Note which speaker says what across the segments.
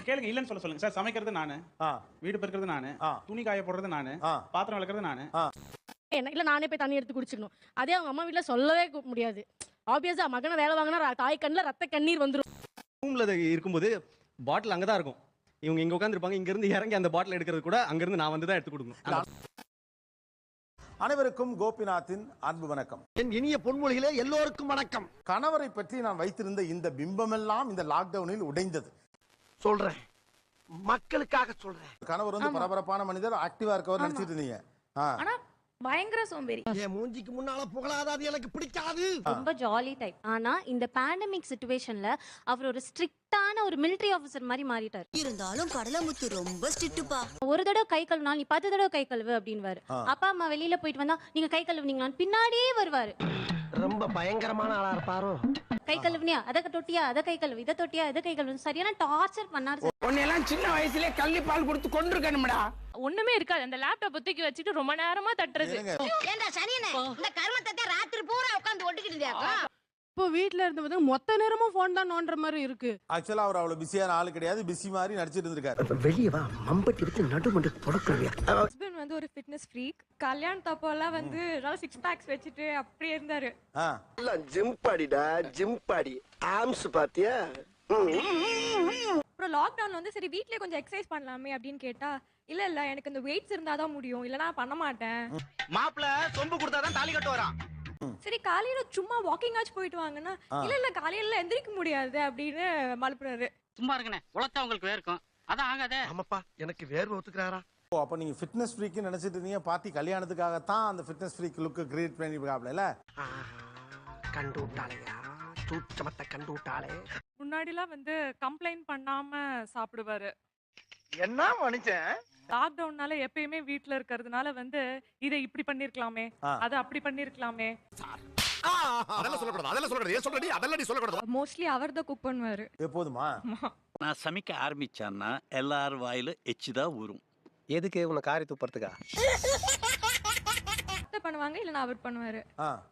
Speaker 1: கேளுங்க, இல்லன்னு சொல்லுங்க சார். சமைக்கிறது நானு, வீடு பெருக்கிறது நானு, துணி காய போடுறது நானு, பாத்திரம் விளக்குறது நானு.
Speaker 2: இல்ல நானே போய் தண்ணி எடுத்து குடிச்சிடணும். அதே அவங்க அம்மா வீட்ல சொல்லவே முடியாது. ஆப்வியஸா மகனை வேலை வாங்கினா தாய் கண்ணில் ரத்த கண்ணீர் வந்துடும்.
Speaker 3: ரூம்ல இருக்கும்போது பாட்டில் அங்கதான் இருக்கும். இவங்க இங்க உட்காந்துருப்பாங்க. இங்க இருந்து இறங்கி அந்த பாட்டில் எடுக்கிறது கூட அங்கிருந்து நான் வந்து தான் எடுத்து கொடுக்கணும்.
Speaker 4: அனைவருக்கும் கோபிநாத்தின் அன்பு வணக்கம்.
Speaker 5: என் இனிய பொன்மொழிகளே எல்லோருக்கும் வணக்கம்.
Speaker 4: கணவரை பற்றி நான் வைத்திருந்த இந்த பிம்பமெல்லாம் இந்த லாக்டவுனில் உடைந்தது.
Speaker 5: சொல்றேன், மக்களுக்காக சொல்றேன்.
Speaker 4: கணவர் வந்து பரபரப்பான மனிதர், ஆக்டிவா இருக்கவர் நினைச்சிட்டு இருந்தீங்க.
Speaker 6: ஆனா பயங்கர சோம்பேறி.
Speaker 5: என் மூஞ்சிக்கு முன்னால புகழாத, அது எனக்கு பிடிக்காது.
Speaker 6: ரொம்ப ஜாலி டைப். ஆனா இந்த பேண்டமிக் சிச்சுவேஷன்ல அவர் ஒரு ஸ்ட்ரிக்ட்டான ஒரு மிலிட்டரி ஆபீசர் மாதிரி மாறிட்டார்.
Speaker 7: இருந்தாலும் கடலமுத்து ரொம்ப ஸ்ட்ரிக்ட்டுப்பா.
Speaker 6: ஒரு தடவை கை கழுவினாலும் நீ 10 தடவை கை கழுவு அப்படின்வாரு. அப்பா அம்மா வெளியில போயிட்டு வந்தா நீங்க கை கழுவுனீங்களான்னு பின்னாடியே வருவாரு.
Speaker 5: ரொம்ப பயங்கரமான ஆளா இருப்பாரோ.
Speaker 6: கை கழுவுனியா, அதை தொட்டியா, அதை கை கழுவு, இதை தொட்டியா, இதை கை கழுவு, சரியான டார்ச்சர் பண்ணாரு.
Speaker 8: உன்னையெல்லாம் சின்ன வயசுலயே கள்ளி பால் கொடுத்து கொண்டிருக்கணும்டா.
Speaker 9: ஒண்ணுமே இருக்காது. அந்த லேப்டாப் தூக்கி வச்சுட்டு ரொம்ப நேரமா தட்டுறது.
Speaker 7: ஏண்டா சனியனே, இந்த கர்மத்தை ராத்திரி பூரா உட்கார்ந்து ஒட்டிக்கிட்டியாக்கா?
Speaker 2: இப்போ வீட்ல இருந்தது மொத்த நேரமும் போன் தான் நோண்டுற மாதிரி இருக்கு.
Speaker 4: ஆக்சுவலா அவர் அவ்வளவு பிஸியான ஆளு கிடையாது, பிஸி மாதிரி நடிச்சிட்டு இருந்திருக்காரு.
Speaker 5: வெளியே வா, மம்பட்டி வச்சு நடுமண்டு தொடக்கறியா.
Speaker 9: ஹஸ்பண்ட் வந்து ஒரு ஃபிட்னஸ் ஃப்ரீக். கல்யாணத்தப்போலாம் வந்து 6 பேக்ஸ் வச்சுட்டு அப்படியே இருந்தாரு.
Speaker 5: எல்லாம் ஜிம் பாடிடா, ஜிம் பாடி. ஆம்ஸ் பாத்தியா?
Speaker 9: அப்புறம் லாக்டவுன்ல வந்து சரி வீட்லயே கொஞ்சம் எக்ஸசைஸ் பண்ணலாமே அப்படின்னு கேட்டா, இல்ல எனக்கு இந்த வெயிட்ஸ் இருந்தாதான் முடியும், இல்லனா பண்ண மாட்டேன்.
Speaker 8: மாப்பிள சொம்பு கொடுத்தாதான் தாலி கட்டு வரான்.
Speaker 9: சரி காலையில சும்மா வாக்கிங் ஆச்சு போயிட்டு வாங்கன்னா, இல்ல காலையில எந்திரிக்க முடியாது அப்படின்னு மழுப்புறாரு.
Speaker 8: சும்மா இருக்கனே, உழைச்சா உங்களுக்கு வேர்க்கும். அதான் ஆகாதே.
Speaker 5: ஆமாப்பா, எனக்கு வேர்வை ஒத்துக்கிறாரா?
Speaker 4: ஓ, அப்ப நீங்க ஃபிட்னஸ் ஃப்ரீக் நினைச்சிட்டு இருந்தீங்க. பார்ட்டி கல்யாணத்துக்காகத்தான் அந்த ஃபிட்னஸ் ஃப்ரீக் லுக் கிரியேட் பண்ணிருக்காப்ல.
Speaker 5: கண்டு விட்டாளையா, சூச்சமத்தை கண்டு விட்டாளே.
Speaker 9: முன்னாடிலாம் வந்து கம்ப்ளைண்ட் பண்ணாம சாப்பிடுவாரு.
Speaker 8: என்ன மனுஷன்?
Speaker 9: லாக்டவுன்னால எப்பயுமே வீட்ல இருக்கிறதுனால வந்து இதை இப்படி பண்ணிருக்கலாமே, அதை அப்படி பண்ணிருக்கலாமே.
Speaker 5: அதெல்லாம் சொல்லக்கூடாது, அதெல்லாம் சொல்லக்கூடாது. ஏன் சொல்றடி? அதெல்லாம் நீ சொல்லக்கூடாது.
Speaker 9: மோஸ்ட்லி அவர் தான் குக் பண்ணுவாரு.
Speaker 4: எப்போதுமா
Speaker 10: நான் சமைக்க ஆரம்பிச்சான்னா எல்லார் வாயில எச்சுதான் ஊறும்.
Speaker 5: எதுக்கு உன்னை காரி துப்புறதுக்கா?
Speaker 9: பண்ணுவாங்க, இல்லனா அவர் பண்ணுவாரு.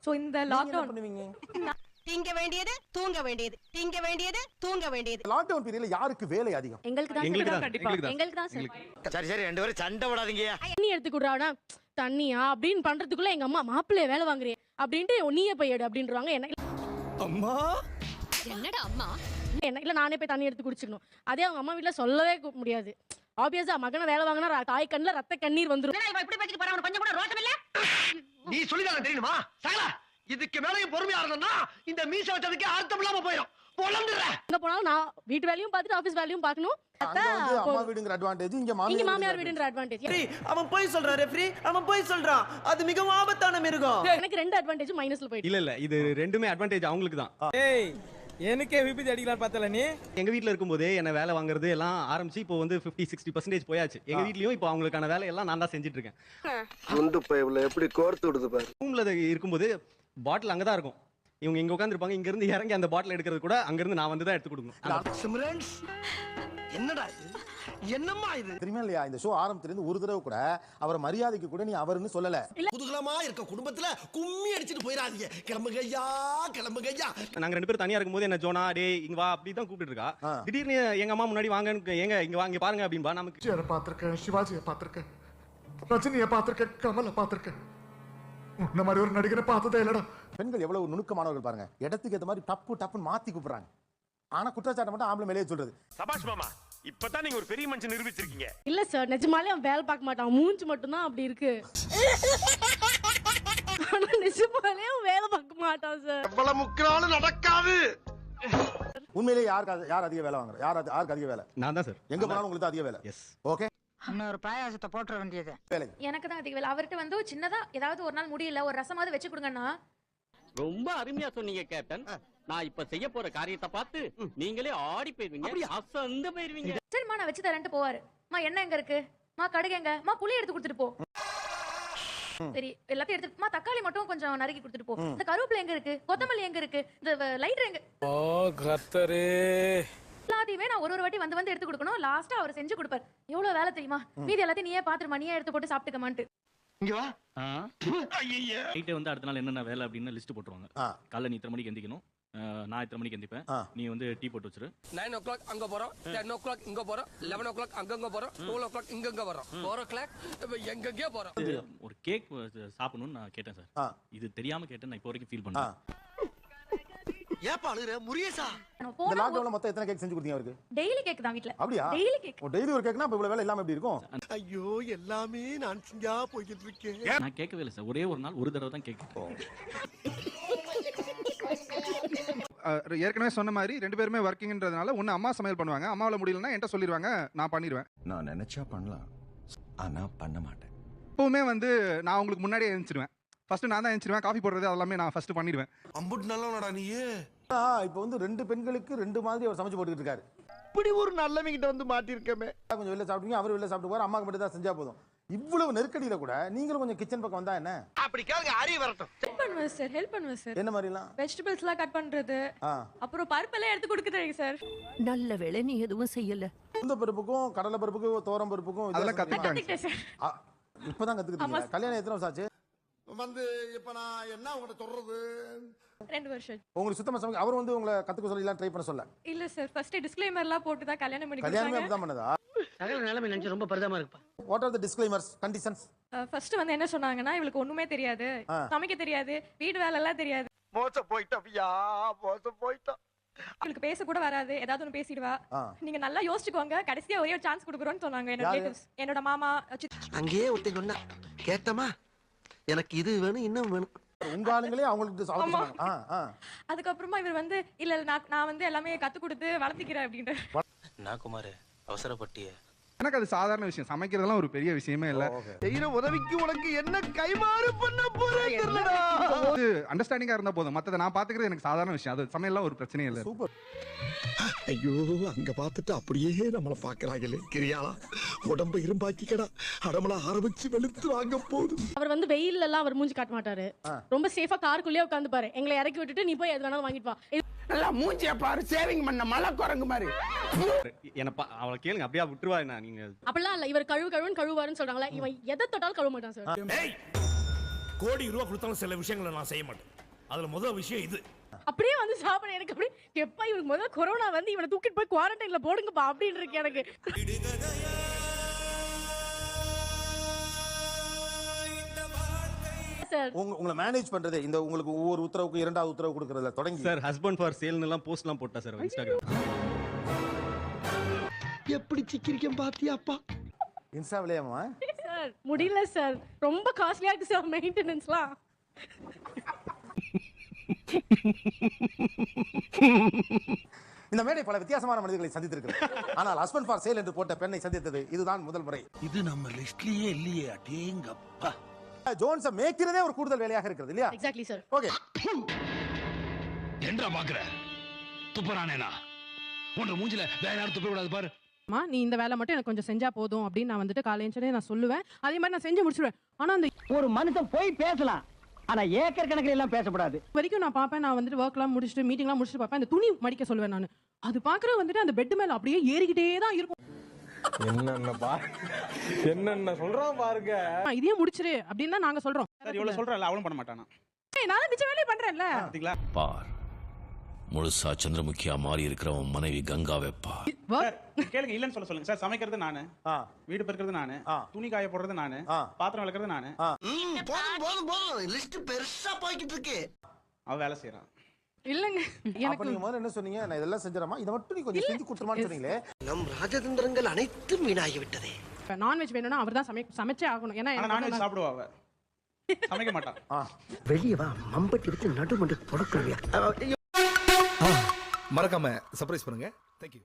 Speaker 9: சோ இந்த லாக்டவுன்
Speaker 4: பண்ணுவீங்க.
Speaker 7: திங்க வேண்டியது தூங்க வேண்டியது, திங்க வேண்டியது தூங்க வேண்டியது.
Speaker 4: லாக்டவுன் பீரியட்ல யாருக்கு வேலை அதிகம்?
Speaker 6: எங்களுக்கு தான் சார்.
Speaker 8: சரி சரி, ரெண்டு பேரும் சண்டை விடாதீங்க.
Speaker 2: தண்ணி எடுத்து குடுறானா, தண்ணியா அப்படின்னு பண்றதுக்குள்ள எங்க அம்மா மாப்பிள்ளைய வேலை வாங்குறேன் அப்படின்ட்டு நீயே போய் எடு அப்படின்றாங்க.
Speaker 5: அம்மா
Speaker 7: என்னடா அம்மா?
Speaker 2: இல்ல நானே போய் தண்ணி எடுத்து குடிச்சிடணும். அதே அவங்க அம்மா வீட்ல சொல்லவே முடியாது. ஆப்வியஸா மகனை வேலை வாங்கினா தாய் கண்ணில் ரத்த கண்ணீர் வந்துடும்.
Speaker 7: இப்படி பேசிட்டு போறா, கொஞ்சம் கூட ரோஷம் இல்ல?
Speaker 5: நீ சொல்லிதான் தெரியுமா? சகலா, இதுக்கு மேலையும் பொறுமையா இருந்தனா இந்த மீச வச்சதுக்கு அர்த்தம் இல்லாம போயிடும்.
Speaker 2: எங்க போனாலும் நான் வீட்டு வேலையும் பார்த்துட்டு ஆபீஸ் வேலையும் பார்க்கணும்.
Speaker 4: அங்க வந்து அம்மா வீடுங்கிற அட்வான்டேஜ், இங்க
Speaker 2: மாமியார் வீடுன்ற அட்வான்டேஜ்.
Speaker 8: அவன் போய் சொல்றான் ரெஃப்ரி, அவன் போய் சொல்றான். அது மிகவும் ஆபத்தான மிருகம்.
Speaker 2: எனக்கு 2 அட்வான்டேஜ் மைனஸ்ல போயிடுச்சு.
Speaker 3: இல்ல இது ரெண்டுமே அட்வான்டேஜ் அவங்களுக்கு தான்.
Speaker 8: ஏய், எனக்கே விபத்து அடிக்கலாம் பார்த்தல நீ.
Speaker 3: எங்க வீட்ல இருக்கும்போதே என்ன வேலை வாங்குறது எல்லாம் ஆரம்பிச்சு இப்போ வந்து 50-60% போயாச்சு. எங்க வீட்லயும் இப்போ அவங்களுக்கான வேலை எல்லாம் நான் தான் செஞ்சுட்டு இருக்கேன்.
Speaker 5: குண்டு பைப்ல எப்படி கோர்த்து விடுது பாரு.
Speaker 3: ரூம்ல இருக்கும்போது பாட்டில் அங்கதான் இருக்கும். இவங்க இங்க உட்காந்துருப்பாங்க. இங்க இருந்து இறங்கி அந்த பாட்டில் எடுக்கிறது கூட அங்கிருந்து நான் வந்து தான் எடுத்து கொடுக்கணும்.
Speaker 5: சிம்ரன்ஸ், என்னடா இது? என்னம்மா இது?
Speaker 4: தெரியுமா இல்லையா? இந்த ஷோ ஆரம்பத்திலிருந்து ஒரு தடவை கூட அவர் மரியாதைக்கு கூட நீ அவர்னு சொல்லல.
Speaker 5: குதூகலமா இருக்க குடும்பத்துல கும்மி அடிச்சிட்டு போயிடாதீங்க. கிளம்புங்க ஐயா, கிளம்புங்க ஐயா.
Speaker 3: நாங்க 2 பேரும் தனியா இருக்கும்போது என்ன ஜோனா டே இங்க வா அப்படி தான் கூப்பிட்டு இருக்கா. திடீர்னு எங்க அம்மா முன்னாடி வாங்க, எங்க இங்க வாங்க பாருங்க அப்படின்பா. நமக்கு
Speaker 11: பாத்திருக்கேன், சிவாஜியை பாத்திருக்கேன், ரஜினியை பாத்திருக்கேன், கமலை பாத்திருக்கேன். உன்ன மாதிரி ஒரு நடிகரை பார்த்ததே இல்லடா.
Speaker 4: பெண்கள் எவ்வளவு நுணுக்கமானவர்கள் பாருங்க. இடத்துக்கு ஏற்ற மாதிரி டப்புன்னு மாத்தி கூப்பிடுறாங்க. ஆனா குற்றச்சாட்டை மட்டும் ஆம்பளை மேலேயே சொல்றது.
Speaker 11: சபாஷ் மாமா, இப்பதான் நீங்க ஒரு பெரிய மனுஷன் நிரூபிச்சிருக்கீங்க.
Speaker 2: இல்ல சார், நிஜமாலே அவன் வேலை பார்க்க மாட்டான். மூஞ்சி மட்டும் தான் அப்படி இருக்கு. ஆனா நிஜமாலே அவன் வேலை பார்க்க மாட்டான் சார்.
Speaker 5: எவ்வளவு முக்கியமான நடக்காது.
Speaker 4: உண்மையிலே யார் அதிக வேலை வாங்குற? யாருக்கு அதிக வேலை?
Speaker 3: நான் தான் சார்.
Speaker 4: எங்க போனாலும் உங்களுக்கு அதிக வேலை.
Speaker 3: எஸ்.
Speaker 4: ஓகே,
Speaker 7: இன்னொரு பாயாசத்தை போட்டுற வேண்டியது.
Speaker 6: எனக்கு தான் அதிக வேலை. அவர்கிட்ட வந்து சின்னதா ஏதாவது ஒரு நாள் முடியல, ஒரு ரசமாவது வச்சு கொடுங்கன்னா.
Speaker 8: ரொம்ப அருமையா சொன்னீங்க கேப்டன். நான் இப்ப செய்ய போற காரியத்தை பார்த்து நீங்களே ஆடி போயிருவீங்க, அசந்து போயிருவீங்க.
Speaker 6: சரிம்மா நான் வச்சு தரேன்ட்டு போவாரு. மா என்ன எங்க இருக்கு? மா கடுகு எங்க? மா புளி எடுத்து கொடுத்துட்டு போ. சரி எல்லாத்தையும் எடுத்து தக்காளி மட்டும் கொஞ்சம் நறுக்கி கொடுத்துட்டு போ. இந்த கருவேப்பிலை எங்க இருக்கு? கொத்தமல்லி எங்க இருக்கு? இந்த லைட்டர் எங்க?
Speaker 8: ஓ கர்த்தரே,
Speaker 6: எல்லாத்தையுமே நான் ஒரு வாட்டி வந்து எடுத்து கொடுக்கணும். லாஸ்டா அவர் செஞ்சு கொடுப்பாரு. எவ்வளவு வேலை தெரியுமா? மீதி எல்லாத்தையும் நீயே பாத்துருமா, நீயே எடுத்து போட்டு சாப்பிட்டுக்கமான்ட்டு.
Speaker 10: இங்க வா. நைட்டே வந்து அடுத்த நாள் என்னென்ன வேலை அப்படின்னு லிஸ்ட் போட்டுருவாங்க. காலைல நீ இத்தனை மணிக்கு எந்திக்கணும்,
Speaker 8: நான் இத்தனை மணிக்கு எந்திப்பேன், நீ வந்து டீ போட்டு வச்சிரு.
Speaker 5: 9 o'clock அங்க போறோம், 10 o'clock இங்க போறோம், 11 o'clock அங்கங்க போறோம், 12 o'clock இங்கங்க வரோம், 4 o'clock எங்கெங்கே போறோம்.
Speaker 8: ஒரு கேக் சாப்பிடணும்னு நான் கேட்டேன் சார். இது தெரியாம கேட்டேன், நான் இப்போ வரைக்கும் ஃபீல் பண்றேன்.
Speaker 5: ஏப்பா அழுகுற முரியேசா?
Speaker 4: இந்த லாக்டவுன்ல மொத்தம் எத்தனை கேக் செஞ்சு கொடுத்தீங்க அவருக்கு?
Speaker 6: டெய்லி கேக் தான் வீட்ல.
Speaker 4: அப்படியா?
Speaker 6: Daily cake.
Speaker 4: டெய்லி ஒரு கேக்னா அப்ப இவ்வளவு வேலை இல்லாம எப்படி இருக்கும்?
Speaker 5: ஐயோ எல்லாமே நான் சிங்கா போயிட்டு இருக்கேன்.
Speaker 8: நான் கேட்கவே இல்லை சார், ஒரே ஒரு நாள் ஒரு தடவை தான் கேட்கேன்.
Speaker 1: ஏற்கனவே சொன்ன மாதிரி 2 பேருமே ஒர்க்கிங்ன்றதுனால ஒன்னு அம்மா சமையல் பண்ணுவாங்க, அம்மாவால முடியலன்னா என்கிட்ட சொல்லிடுவாங்க, நான் பண்ணிடுவேன்.
Speaker 11: நான் நினைச்சா பண்ணலாம், ஆனா பண்ண மாட்டேன்.
Speaker 1: எப்பவுமே வந்து நான் உங்களுக்கு முன்னாடியே எழுந்திருவேன். ஃபர்ஸ்ட் நான் தான் எழுந்திருவேன், காஃபி போடுறது அதெல்லாமே நான் ஃபர்ஸ்ட் பண்ணிடுவேன்.
Speaker 5: அம்புட் நல்லவனடா நீ.
Speaker 4: இப்போ வந்து 2 பெண்களுக்கு 2 மாதிரி அவர் சமைச்சு போட்டுக்கிட்டு இருக்காரு.
Speaker 5: இப்படி ஒரு நல்லவங்கிட்ட வந்து மாட்டிருக்கேமே.
Speaker 4: கொஞ்சம் வெளில சாப்பிட்டீங்க, அவர் வெளில சாப்பிட்டு போவார், அம்மாக்கு மட்டும் தான் செஞ்சா போதும். இவ்வளவு நெருக்கடியில கூட நீங்களும் கொஞ்சம் கிச்சன் பக்கம் வந்தா என்ன?
Speaker 5: அப்படி கேளுங்க, அறிய வரட்டும்.
Speaker 9: ஹெல்ப் பண்ணுவேன் சார்.
Speaker 4: என்ன மாதிரிலாம்?
Speaker 9: வெஜிடபிள்ஸ்லாம் கட் பண்றது, அப்புறம் பருப்பெல்லாம் எடுத்து கொடுக்குறேன் சார்.
Speaker 7: நல்ல வேளை நீ எதுவும் செய்யல.
Speaker 4: உளுந்த பருப்புக்கும் கடலை பருப்புக்கும் தோரம் பருப்புக்கும்
Speaker 1: அதெல்லாம் கத்துக்கிட்டாங்க
Speaker 9: சார்.
Speaker 4: இப்பதான் கத்துக்கிட்டீங்க. கல்யாணம் எத்தனை வருஷம் ஆச்சு?
Speaker 5: வந்து இப்ப நான் என்ன உங்கள்ட்ட சொல்றது?
Speaker 9: 2 வருஷம்.
Speaker 4: உங்களுக்கு சுத்தமா சமைக்க அவர் வந்து உங்களை கத்துக்க சொல்லி எல்லாம் ட்ரை பண்ண சொல்ல?
Speaker 9: இல்ல சார், ஃபர்ஸ்ட் டிஸ்க்ளைமர்லாம் போட்டு தான் கல்யாணம் பண்ணி
Speaker 4: கல்யாணமே
Speaker 9: கொடுத்தாங்க.
Speaker 4: அப்படிதான் பண்ணதா?
Speaker 5: சகல நிலைமை நினைச்சு ரொம்ப பரிதாபமா இருக்குப்பா.
Speaker 4: What are the disclaimers, conditions?
Speaker 9: First வந்து என்ன சொன்னாங்கன்னா, இவளுக்கு ஒண்ணுமே தெரியாது, சமைக்க தெரியாது, வீடு வேலை எல்லாம் தெரியாது,
Speaker 5: மோச போயிட்டா, மோச போயிட்டா.
Speaker 9: இவளுக்கு பேச கூட வராது, ஏதாவது ஒன்று பேசிடுவா, நீங்க நல்லா யோசிச்சுக்கோங்க, கடைசியா ஒரே ஒரு சான்ஸ் கொடுக்குறோன்னு சொன்னாங்க என்னோட ரிலேட்டிவ்ஸ். என்னோட மாமா
Speaker 5: அங்கேயே ஒருத்தன் சொன்னா கேட்டமா, எனக்கு இது வேணும் இன்னும் வேணும்.
Speaker 4: உங்க ஆளுங்களே அவங்களுக்கு
Speaker 9: அதுக்கப்புறமா இவர் வந்து இல்ல நான் வந்து எல்லாமே கத்து கொடுத்து வளர்த்திக்கிறேன் அப்படின்ற.
Speaker 5: நான் குமார் அவசரப்பட்டிய.
Speaker 1: எனக்கு அது சாதாரண விஷயம், சமைக்கிறதெல்லாம் ஒரு பெரிய விஷயமே இல்ல.
Speaker 5: செய்யற உதவிக்கு உனக்கு என்ன கைமாறு பண்ண போறேன்னு தெரியலடா.
Speaker 1: அண்டர்ஸ்டாண்டிங்கா இருந்தா போதும், மத்தத நான் பாத்துக்கிறது எனக்கு சாதாரண விஷயம். அது சமையல்லாம் ஒரு பிரச்சனையே இல்ல.
Speaker 4: சூப்பர்.
Speaker 11: ஐயோ அங்க பார்த்துட்டு அப்படியே நம்மள பாக்குறாங்களே. கிரியாளா உடம்ப இரும்பாக்கிக்கடா, அடமலா ஆரம்பிச்சு வெளுத்து வாங்க போகுது.
Speaker 2: அவர் வந்து வெயில்ல எல்லாம் அவர் மூஞ்சி காட்ட மாட்டாரு, ரொம்ப சேஃபா காருக்குள்ளேயே உட்கார்ந்து பாரு, எங்களை இறக்கி விட்டுட்டு நீ போய் எது வேணாலும் வாங்கிட்டு வா.
Speaker 5: நல்லா மூஞ்சிய பாரு, சேவிங் பண்ண மலை குரங்கு மாதிரி.
Speaker 3: அவளை கேளுங்க, அப்படியே விட்டுருவா என்ன நீங்க?
Speaker 2: அப்படிலாம் இல்ல, இவர் கழுவுன்னு கழுவாருன்னு சொல்றாங்களா, இவன் எதை தொட்டாலும் கழுவ மாட்டான் சார்.
Speaker 5: கோடி ரூபா கொடுத்தாலும் சில விஷயங்களை நான் செய்ய மாட்டேன். அதுல முதல் விஷயம் இது.
Speaker 2: அப்படியே வந்து சாப்பிட எனக்கு அப்படியே எப்பா இவனுக்கு முதல்ல கொரோனா வந்து இவனை தூக்கிட்டு போய் குவாரண்டைன்ல போடுங்கப்பா அப்படின்னு இருக்கு எனக்கு.
Speaker 4: உங்களை மேனேஜ் பண்றது இந்த உங்களுக்கு ஒவ்வொரு உத்தரவுக்கு 2வது உத்தரவு கொடுக்கறதுல தொடங்கி
Speaker 3: சார் ஹஸ்பண்ட் ஃபார் சேல்னு எல்லாம் போஸ்ட்லாம் போட்டா சார் இன்ஸ்டாகிராம்.
Speaker 5: எப்படி சிக்கிரிக்கம் பாத்தியாப்பா?
Speaker 4: இன்ஸ்டாவிலேயேமா?
Speaker 2: சார் முடியல சார், ரொம்ப காஸ்ட்லியா இருக்கு சார் மெயின்டெனன்ஸ்லாம்.
Speaker 4: இந்த மேடை பல வித்தியாசமான மனிதர்களை சந்தித்திருக்கிறது, ஆனால் ஹஸ்பண்ட் ஃபார் சேல் என்று போட்ட பெண்ணை சந்தித்தது இதுதான் முதல் முறை.
Speaker 5: இது நம்ம லிஸ்ட்லயே இல்லையே. அடேங்கப்பா.
Speaker 4: ஜோன்ஸை மேய்க்கிறதே ஒரு கூடுதல் வேலையாக இருக்கிறது இல்லையா?
Speaker 2: Exactly sir.
Speaker 4: ஓகே.
Speaker 5: என்னடா பாக்குற? துப்பறானேனா? உன்ன மூஞ்சில வேற யாரும் துப்ப கூடாது பாரு.
Speaker 9: நீ இந்த வேலை மட்டும் எனக்கு கொஞ்சம் செஞ்சா போதும் அப்படின்னு நான் வந்துட்டு காலையிலே நான் சொல்லுவேன். அதே மாதிரி நான் செஞ்சு முடிச்சிடுவேன். ஆனா அந்த
Speaker 8: ஒரு மனுஷன் போய் பேசலாம், ஆனா ஏக்கர் கணக்கில் எல்லாம் பேசக்கூடாது.
Speaker 9: வரைக்கும் நான் பார்ப்பேன், நான் வந்துட்டு ஒர்க்லாம் முடிச்சுட்டு மீட்டிங்லாம் முடிச்சுட்டு பார்ப்பேன், அந்த துணி மடிக்க சொல்லுவேன் நான். அது பார்க்குற வந்துட்டு அந்த பெட் மேல அப்படியே ஏறிக்கிட்டே தான் இருக்கும்.
Speaker 3: என்னென்ன சொல்றான் பாருங்க.
Speaker 9: இதையே முடிச்சிரு அப்படின்னு தான் நாங்க சொல்றோம்.
Speaker 1: சார் இவ்வளவு சொல்றல அவளும் பண்ண மாட்டானா?
Speaker 9: நான் மிச்ச வேலையை பண்றேன்ல.
Speaker 1: பாத்தீங்களா?
Speaker 12: பார் முழுசா சந்திரமுகியா மாறி இருக்கிறவன் மனைவி கங்காவை பார்.
Speaker 1: கேளுங்க, இல்லன்னு சொல்லுங்க சார். சமைக்கிறது நானு, வீடு பெருக்கிறது நானு, துணி காய போடுறது நானு, பாத்திரம் விளக்குறது நானு.
Speaker 5: போதும் லிஸ்ட் பெருசா போய்கிட்டு இருக்கு.
Speaker 1: அவ வேலை செய்யறான்.
Speaker 9: இல்லங்க
Speaker 4: அப்ப நீங்க முதல்ல என்ன சொன்னீங்க? நான் இதெல்லாம் செஞ்சறமா, இத மட்டும் நீ கொஞ்சம் செஞ்சு கொடுத்துறமான்னு சொன்னீங்களே.
Speaker 5: நம் ராஜதந்திரங்கள் அனைத்தும் வீணாகி விட்டதே.
Speaker 9: நான்வெஜ் வேணும்னா அவர்தான் சமைச்சே ஆகணும். ஏன்னா
Speaker 1: நான்வெஜ் சாப்பிடுவா அவ, சமைக்க மாட்டான்.
Speaker 5: வெளியே வா, மம்பட்டி எடுத்து நடுமண்டு தொடக்கறியா.
Speaker 11: மறக்காம சர்ப்ரைஸ் பண்ணுங்க. Thank you.